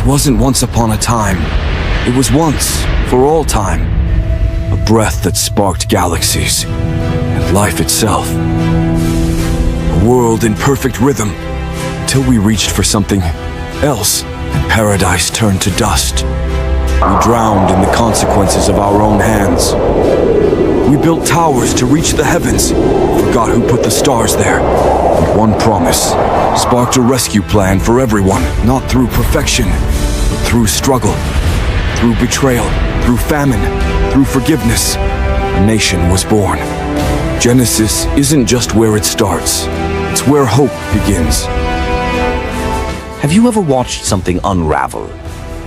wasn't once upon a time. It was once, for all time. A breath that sparked galaxies and life itself. A world in perfect rhythm until we reached for something else and paradise turned to dust. We drowned in the consequences of our own hands. We built towers to reach the heavens, forgot who put the stars there. And one promise sparked a rescue plan for everyone, not through perfection, but through struggle, through betrayal, through famine, through forgiveness. A nation was born. Genesis isn't just where it starts, it's where hope begins. Have you ever watched something unravel?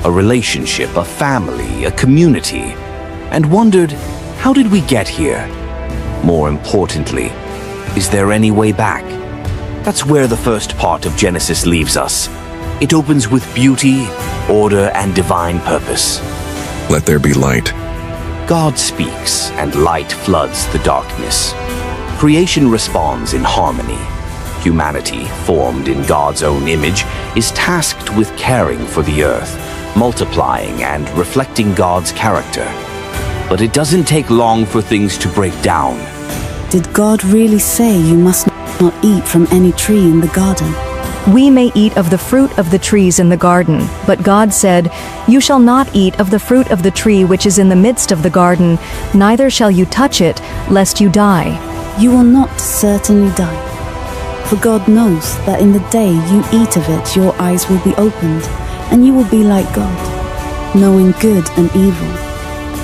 A relationship, a family, a community, and wondered, how did we get here? More importantly, is there any way back? That's where the first part of Genesis leaves us. It opens with beauty, order, and divine purpose. Let there be light. God speaks, and light floods the darkness. Creation responds in harmony. Humanity, formed in God's own image, is tasked with caring for the earth, multiplying and reflecting God's character. But it doesn't take long for things to break down. Did God really say you must not eat from any tree in the garden? We may eat of the fruit of the trees in the garden, but God said, "You shall not eat of the fruit of the tree which is in the midst of the garden, neither shall you touch it, lest you die." You will not certainly die. For God knows that in the day you eat of it, your eyes will be opened, and you will be like God, knowing good and evil.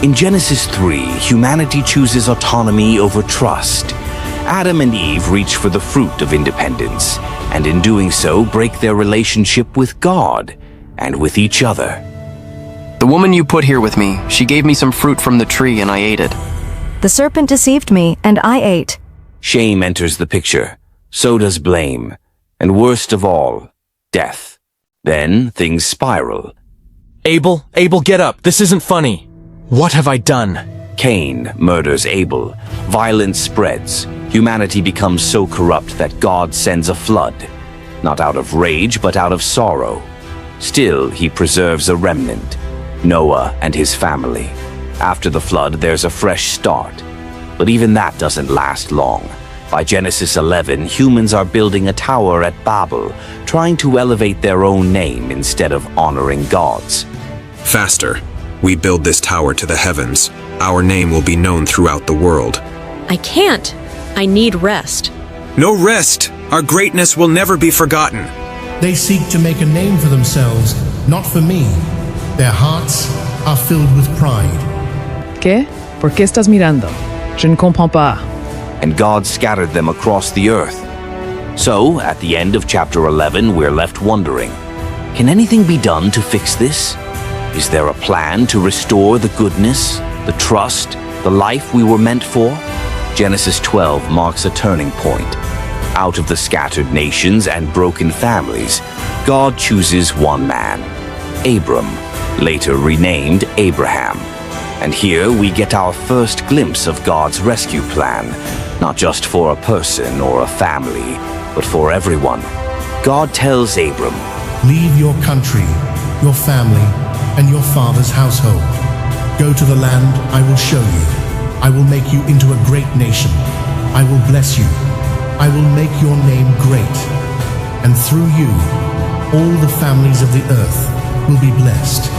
In Genesis 3, humanity chooses autonomy over trust. Adam and Eve reach for the fruit of independence, and in doing so break their relationship with God and with each other. The woman you put here with me, she gave me some fruit from the tree and I ate it. The serpent deceived me, and I ate. Shame enters the picture. So does blame. And worst of all, death. Then things spiral. Abel, get up. This isn't funny. What have I done? Cain murders Abel. Violence spreads. Humanity becomes so corrupt that God sends a flood. Not out of rage, but out of sorrow. Still, he preserves a remnant. Noah and his family. After the flood, there's a fresh start. But even that doesn't last long. By Genesis 11, humans are building a tower at Babel, trying to elevate their own name instead of honoring God's. Faster. We build this tower to the heavens. Our name will be known throughout the world. I can't. I need rest. No rest! Our greatness will never be forgotten. They seek to make a name for themselves, not for me. Their hearts are filled with pride. ¿Qué? ¿Por qué estás mirando? Je ne comprends pas. And God scattered them across the earth. So, at the end of chapter 11, we're left wondering, can anything be done to fix this? Is there a plan to restore the goodness, the trust, the life we were meant for? Genesis 12 marks a turning point. Out of the scattered nations and broken families, God chooses one man, Abram, later renamed Abraham. And here we get our first glimpse of God's rescue plan, not just for a person or a family, but for everyone. God tells Abram, "Leave your country, your family, and your father's household. Go to the land I will show you. I will make you into a great nation. I will bless you. I will make your name great. And through you, all the families of the earth will be blessed."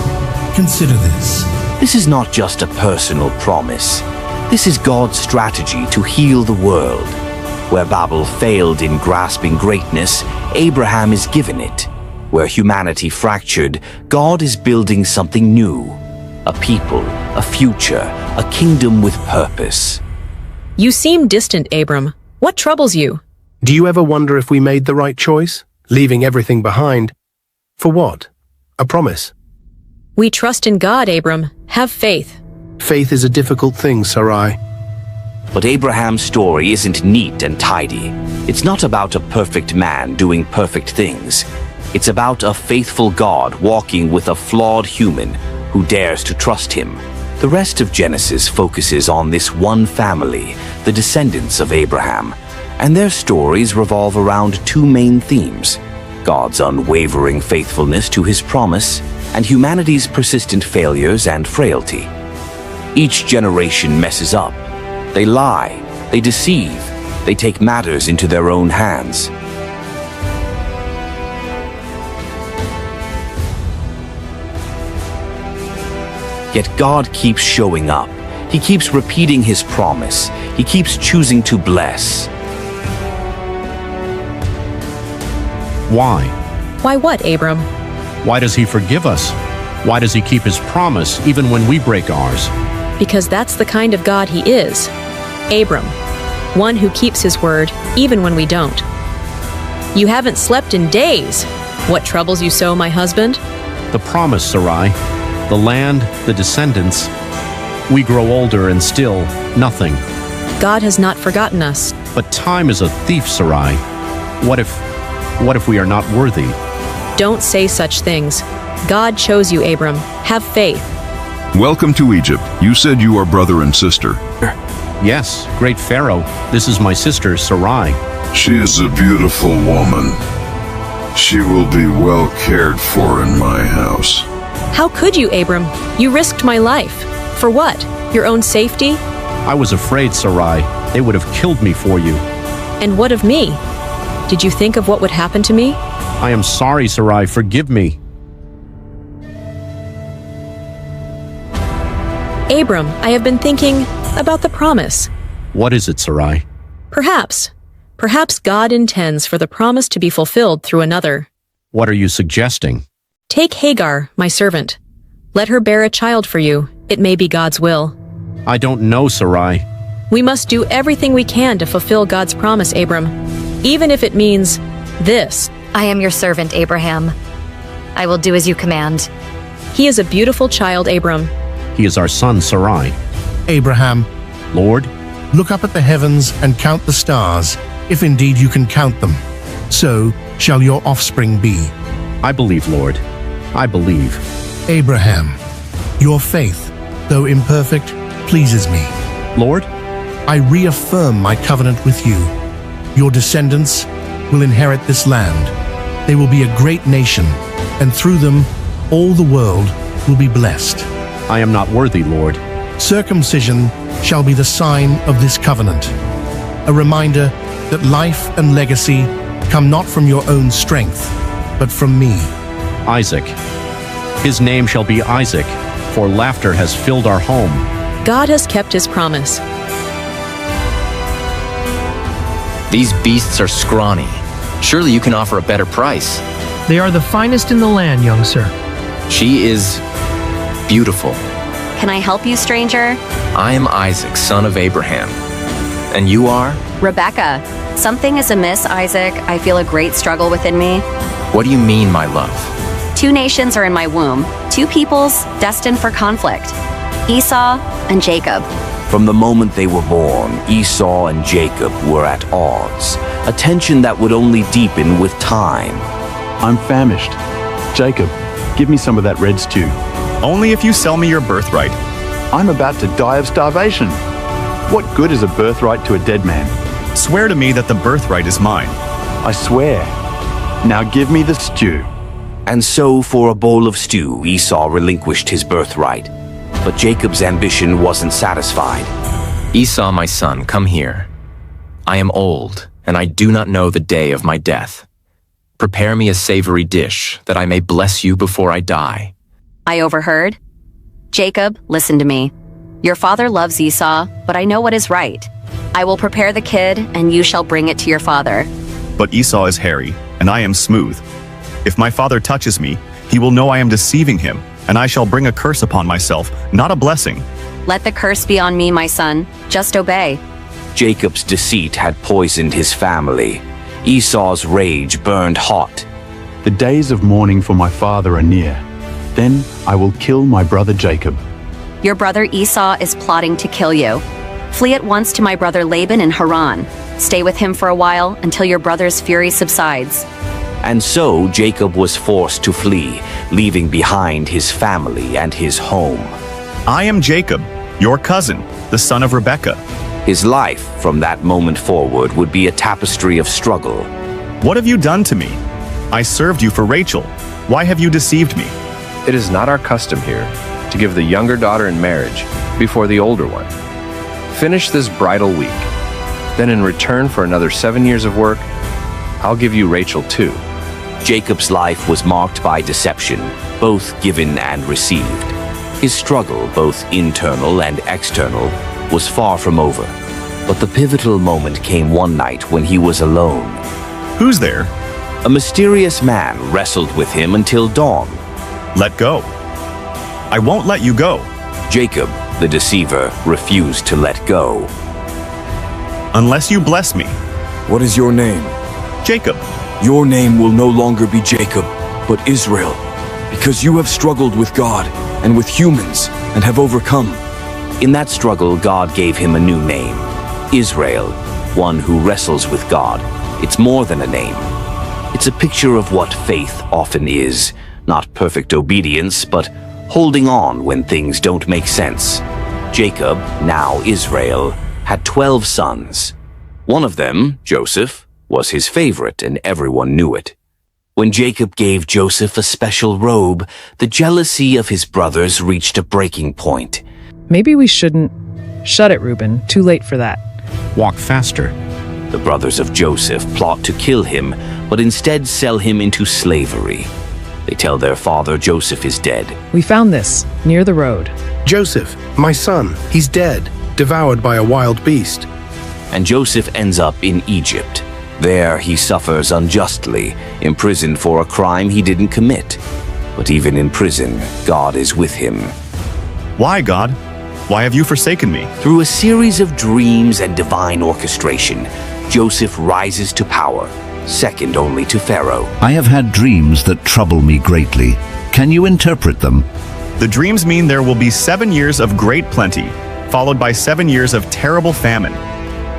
Consider this. This is not just a personal promise. This is God's strategy to heal the world. Where Babel failed in grasping greatness, Abraham is given it. Where humanity fractured, God is building something new. A people, a future, a kingdom with purpose. You seem distant, Abram. What troubles you? Do you ever wonder if we made the right choice? Leaving everything behind? For what? A promise. We trust in God, Abram. Have faith. Faith is a difficult thing, Sarai. But Abraham's story isn't neat and tidy. It's not about a perfect man doing perfect things. It's about a faithful God walking with a flawed human who dares to trust him. The rest of Genesis focuses on this one family, the descendants of Abraham, and their stories revolve around two main themes: God's unwavering faithfulness to his promise and humanity's persistent failures and frailty. Each generation messes up. They lie, they deceive, they take matters into their own hands. Yet God keeps showing up. He keeps repeating his promise. He keeps choosing to bless. Why? Why what, Abram? Why does he forgive us? Why does he keep his promise even when we break ours? Because that's the kind of God he is. Abram, one who keeps his word even when we don't. You haven't slept in days. What troubles you so, my husband? The promise, Sarai. The land, the descendants. We grow older and still nothing. God has not forgotten us. But time is a thief, Sarai. What if we are not worthy? Don't say such things. God chose you, Abram. Have faith. Welcome to Egypt. You said you are brother and sister. Yes, great Pharaoh. This is my sister, Sarai. She is a beautiful woman. She will be well cared for in my house. How could you, Abram? You risked my life. For what? Your own safety? I was afraid, Sarai. They would have killed me for you. And what of me? Did you think of what would happen to me? I am sorry, Sarai. Forgive me. Abram, I have been thinking about the promise. What is it, Sarai? Perhaps God intends for the promise to be fulfilled through another. What are you suggesting? Take Hagar, my servant. Let her bear a child for you. It may be God's will. I don't know, Sarai. We must do everything we can to fulfill God's promise, Abram, even if it means this. I am your servant, Abraham. I will do as you command. He is a beautiful child, Abram. He is our son, Sarai. Abraham, Lord, look up at the heavens and count the stars, if indeed you can count them. So shall your offspring be. I believe, Lord. I believe. Abraham, your faith, though imperfect, pleases me. Lord, I reaffirm my covenant with you. Your descendants will inherit this land. They will be a great nation, and through them, all the world will be blessed. I am not worthy, Lord. Circumcision shall be the sign of this covenant, a reminder that life and legacy come not from your own strength, but from me. Isaac. His name shall be Isaac, for laughter has filled our home. God has kept his promise. These beasts are scrawny. Surely you can offer a better price. They are the finest in the land, young sir. She is beautiful. Can I help you, stranger? I am Isaac, son of Abraham. And you are? Rebecca. Something is amiss, Isaac. I feel a great struggle within me. What do you mean, my love? 2 nations are in my womb, 2 peoples destined for conflict. Esau and Jacob. From the moment they were born, Esau and Jacob were at odds, a tension that would only deepen with time. I'm famished. Jacob, give me some of that red stew. Only if you sell me your birthright. I'm about to die of starvation. What good is a birthright to a dead man? Swear to me that the birthright is mine. I swear. Now give me the stew. And so, for a bowl of stew, Esau relinquished his birthright. But Jacob's ambition wasn't satisfied. Esau, my son, come here. I am old, and I do not know the day of my death. Prepare me a savory dish, that I may bless you before I die. I overheard. Jacob, listen to me. Your father loves Esau, but I know what is right. I will prepare the kid, and you shall bring it to your father. But Esau is hairy, and I am smooth. If my father touches me, he will know I am deceiving him, and I shall bring a curse upon myself, not a blessing. Let the curse be on me, my son. Just obey. Jacob's deceit had poisoned his family. Esau's rage burned hot. The days of mourning for my father are near. Then I will kill my brother Jacob. Your brother Esau is plotting to kill you. Flee at once to my brother Laban in Haran. Stay with him for a while until your brother's fury subsides. And so Jacob was forced to flee, leaving behind his family and his home. I am Jacob, your cousin, the son of Rebekah. His life, from that moment forward, would be a tapestry of struggle. What have you done to me? I served you for Rachel. Why have you deceived me? It is not our custom here to give the younger daughter in marriage before the older one. Finish this bridal week. Then in return for another 7 years of work, I'll give you Rachel too. Jacob's life was marked by deception, both given and received. His struggle, both internal and external, was far from over. But the pivotal moment came one night when he was alone. Who's there? A mysterious man wrestled with him until dawn. Let go. I won't let you go. Jacob, the deceiver, refused to let go. Unless you bless me. What is your name? Jacob. Your name will no longer be Jacob, but Israel, because you have struggled with God and with humans and have overcome. In that struggle, God gave him a new name, Israel, one who wrestles with God. It's more than a name. It's a picture of what faith often is, not perfect obedience, but holding on when things don't make sense. Jacob, now Israel, had 12 sons. One of them, Joseph, was his favorite, and everyone knew it. When Jacob gave Joseph a special robe, the jealousy of his brothers reached a breaking point. Maybe we shouldn't. Shut it, Reuben. Too late for that. Walk faster. The brothers of Joseph plot to kill him, but instead sell him into slavery. They tell their father Joseph is dead. We found this, near the road. Joseph, my son, he's dead, devoured by a wild beast. And Joseph ends up in Egypt. There he suffers unjustly, imprisoned for a crime he didn't commit. But even in prison, God is with him. Why, God? Why have you forsaken me? Through a series of dreams and divine orchestration, Joseph rises to power, second only to Pharaoh. I have had dreams that trouble me greatly. Can you interpret them? The dreams mean there will be 7 years of great plenty, followed by 7 years of terrible famine.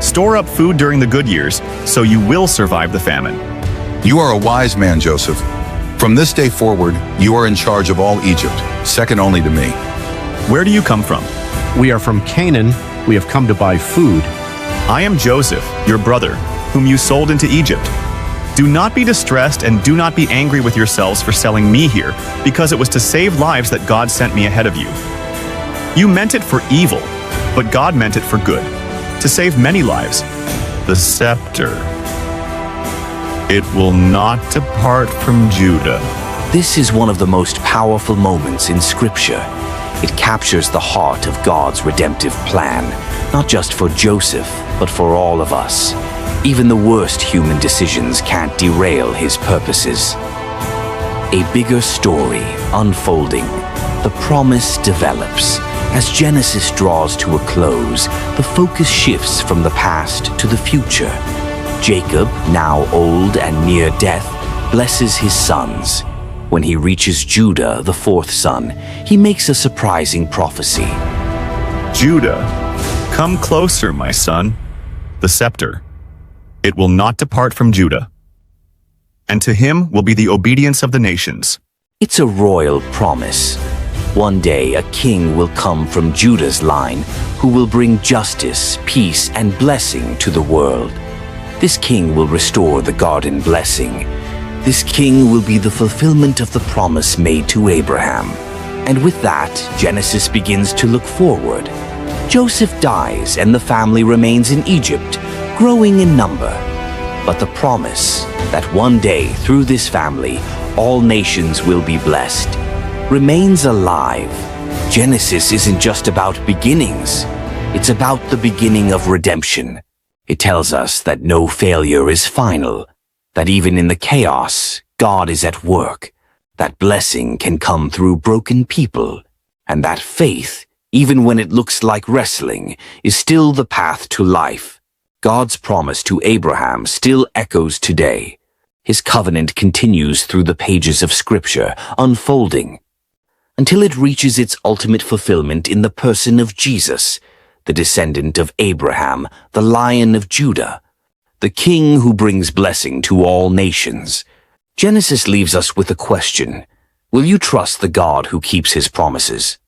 Store up food during the good years, so you will survive the famine. You are a wise man, Joseph. From this day forward, you are in charge of all Egypt, second only to me. Where do you come from? We are from Canaan. We have come to buy food. I am Joseph, your brother, whom you sold into Egypt. Do not be distressed and do not be angry with yourselves for selling me here, because it was to save lives that God sent me ahead of you. You meant it for evil, but God meant it for good, to save many lives. The scepter. It will not depart from Judah. This is one of the most powerful moments in Scripture. It captures the heart of God's redemptive plan, not just for Joseph, but for all of us. Even the worst human decisions can't derail his purposes. A bigger story unfolding. The promise develops. As Genesis draws to a close, the focus shifts from the past to the future. Jacob, now old and near death, blesses his sons. When he reaches Judah, the fourth son, he makes a surprising prophecy. Judah, come closer, my son. The scepter. It will not depart from Judah. And to him will be the obedience of the nations. It's a royal promise. One day a king will come from Judah's line who will bring justice, peace, and blessing to the world. This king will restore the garden blessing. This king will be the fulfillment of the promise made to Abraham. And with that, Genesis begins to look forward. Joseph dies and the family remains in Egypt, growing in number. But the promise that one day, through this family, all nations will be blessed, remains alive. Genesis isn't just about beginnings. It's about the beginning of redemption. It tells us that no failure is final, that even in the chaos, God is at work, that blessing can come through broken people, and that faith, even when it looks like wrestling, is still the path to life. God's promise to Abraham still echoes today. His covenant continues through the pages of Scripture, unfolding, until it reaches its ultimate fulfillment in the person of Jesus, the descendant of Abraham, the Lion of Judah, the King who brings blessing to all nations. Genesis leaves us with a question. Will you trust the God who keeps his promises?